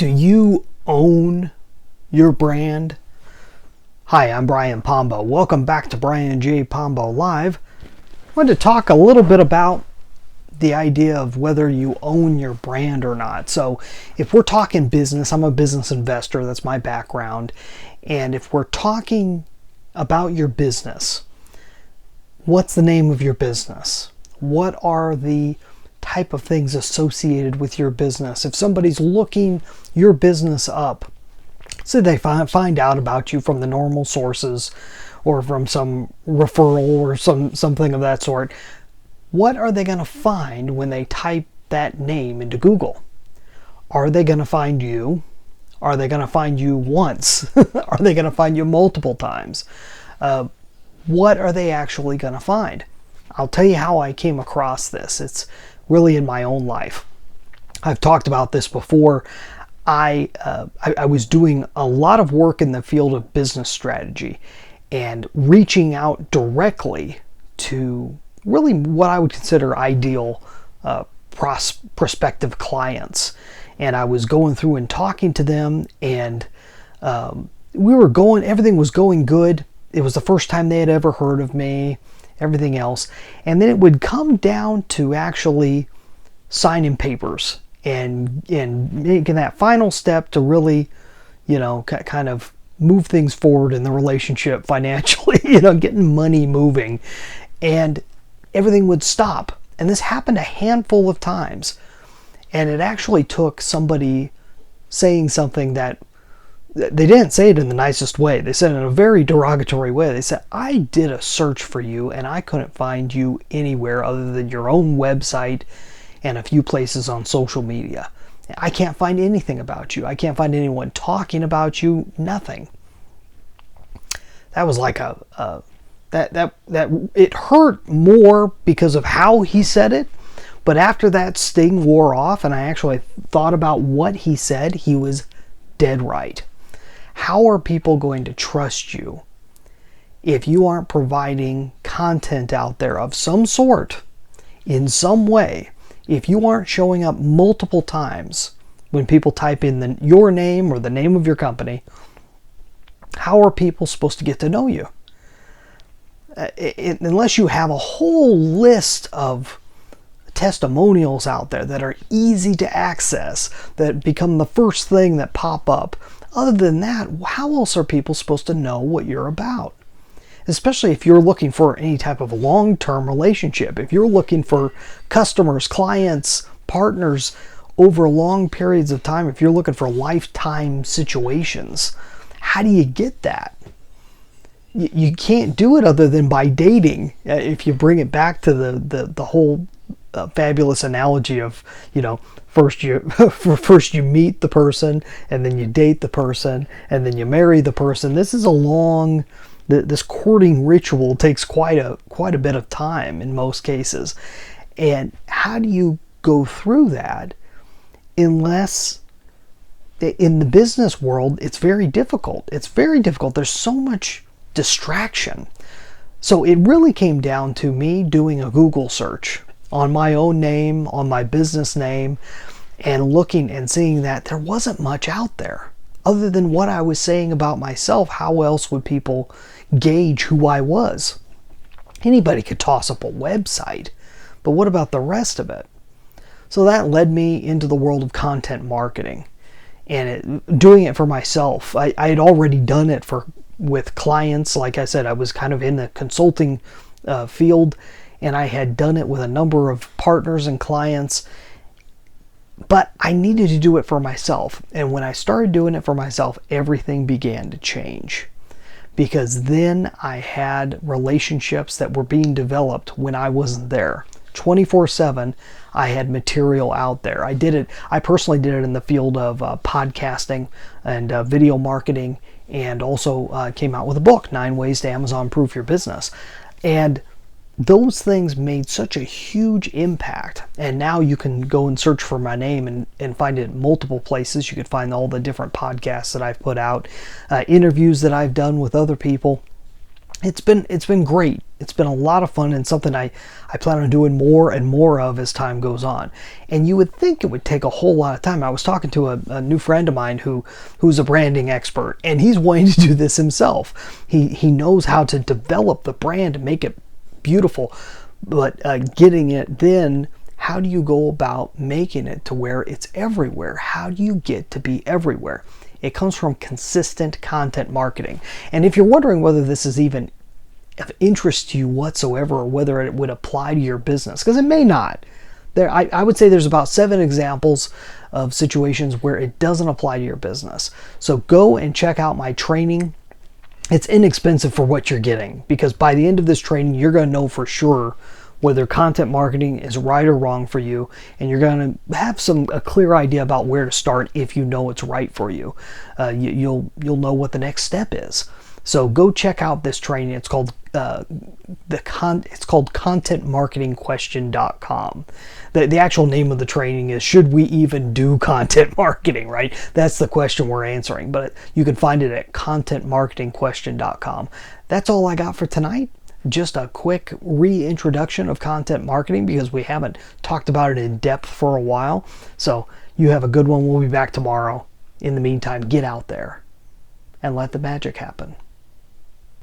Do you own your brand? Hi, I'm Brian Pombo. Welcome back to Brian J. Pombo Live. I wanted to talk a little bit about the idea of whether you own your brand or not. So if we're talking business, I'm a business investor, that's my background. And if we're talking about your business, what's the name of your business? What are the type of things associated with your business? If somebody's looking your business up, say they find out about you from the normal sources or from some referral or something of that sort, what are they going to find when they type that name into Google? Are they going to find you? Are they going to find you once? Are they going to find you multiple times? What are they actually going to find? I'll tell you how I came across this. It's really in my own life. I've talked about this before. I was doing a lot of work in the field of business strategy and reaching out directly to really what I would consider ideal prospective clients. And I was going through and talking to them, and everything was going good. It was the first time they had ever heard of me, everything else. And then it would come down to actually signing papers and making that final step to really, kind of move things forward in the relationship financially, getting money moving. And everything would stop. And this happened a handful of times. And it actually took somebody saying something that they didn't say it in the nicest way. They said it in a very derogatory way. They said, I did a search for you and I couldn't find you anywhere other than your own website and a few places on social media. I can't find anything about you. I can't find anyone talking about you. Nothing. That was like that it hurt more because of how he said it. But after that sting wore off and I actually thought about what he said, he was dead right. How are people going to trust you if you aren't providing content out there of some sort, in some way? If you aren't showing up multiple times when people type in your name or the name of your company, how are people supposed to get to know you? Unless you have a whole list of testimonials out there that are easy to access, that become the first thing that pop up. Other than that, how else are people supposed to know what you're about? Especially if you're looking for any type of long-term relationship. If you're looking for customers, clients, partners over long periods of time, if you're looking for lifetime situations, how do you get that? You can't do it other than by dating. If you bring it back to the whole fabulous analogy of, first you meet the person, and then you date the person, and then you marry the person. This is this courting ritual takes quite a bit of time in most cases. And how do you go through that unless in the business world it's very difficult. It's very difficult. There's so much distraction. So it really came down to me doing a Google search on my own name, on my business name, and looking and seeing that there wasn't much out there. Other than what I was saying about myself, how else would people gauge who I was? Anybody could toss up a website, but what about the rest of it? So that led me into the world of content marketing and doing it for myself. I had already done it with clients. Like I said, I was kind of in the consulting field, and I had done it with a number of partners and clients, but I needed to do it for myself. And when I started doing it for myself, everything began to change, because then I had relationships that were being developed when I wasn't there. 24/7, I had material out there. I personally did it in the field of podcasting and video marketing, and also came out with a book, 9 Ways to Amazon Proof Your Business. And those things made such a huge impact. And now you can go and search for my name and find it in multiple places. You could find all the different podcasts that I've put out, interviews that I've done with other people. it's been great. It's been a lot of fun and something I plan on doing more and more of as time goes on. And you would think it would take a whole lot of time. I was talking to a new friend of mine who's a branding expert, and he's wanting to do this himself. He knows how to develop the brand and make it beautiful, but getting it then, how do you go about making it to where it's everywhere? How do you get to be everywhere? It comes from consistent content marketing. And if you're wondering whether this is even of interest to you whatsoever, or whether it would apply to your business, because it may not. I would say there's about 7 examples of situations where it doesn't apply to your business. So go and check out my training. It's inexpensive for what you're getting, because by the end of this training, you're going to know for sure whether content marketing is right or wrong for you, and you're going to have a clear idea about where to start if you know it's right for you. You'll know what the next step is. So go check out this training. It's called contentmarketingquestion.com. The actual name of the training is Should We Even Do Content Marketing, right? That's the question we're answering, but you can find it at contentmarketingquestion.com. That's all I got for tonight. Just a quick reintroduction of content marketing, because we haven't talked about it in depth for a while. So you have a good one. We'll be back tomorrow. In the meantime, get out there and let the magic happen.